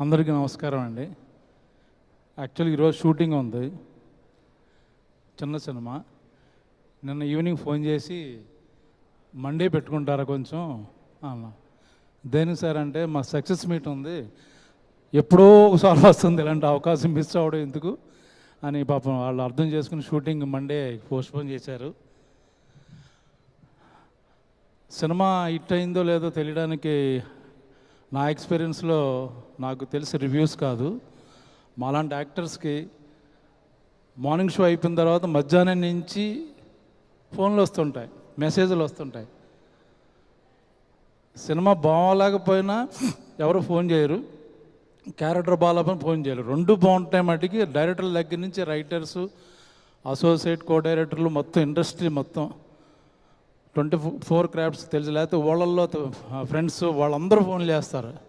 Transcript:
అందరికీ నమస్కారం అండి. యాక్చువల్గా ఈరోజు షూటింగ్ ఉంది, చిన్న సినిమా. నిన్న ఈవినింగ్ ఫోన్ చేసి మండే పెట్టుకుంటారా కొంచెం అన్న. దేనికి సార్ అంటే మా సక్సెస్ మీట్ ఉంది, ఎప్పుడో ఒకసారి వస్తుంది, ఇలాంటి అవకాశం మిస్ అవ్వడం ఎందుకు అని పాపం వాళ్ళు అర్థం చేసుకుని షూటింగ్ మండే పోస్ట్పోన్ చేశారు. సినిమా హిట్ అయిందో లేదో తెలియడానికి నా ఎక్స్పీరియన్స్లో నాకు తెలిసి రివ్యూస్ కాదు, మాలాంటి యాక్టర్స్కి మార్నింగ్ షో అయిపోయిన తర్వాత మధ్యాహ్నం నుంచి ఫోన్లు వస్తుంటాయి, మెసేజ్లు వస్తుంటాయి. సినిమా బాగోలేకపోయినా ఎవరు ఫోన్ చేయరు, క్యారెక్టర్ బాగాలేకపోయినా ఫోన్ చేయరు. రెండు బాగుంటాయి మటుకి డైరెక్టర్ల దగ్గర నుంచి రైటర్సు, అసోసియేట్ కో డైరెక్టర్లు, మొత్తం ఇండస్ట్రీ మొత్తం 24 క్రాఫ్ట్స్ తెలుసు, లేకపోతే వాళ్ళల్లో ఫ్రెండ్స్ వాళ్ళందరూ ఫోన్లు చేస్తారు.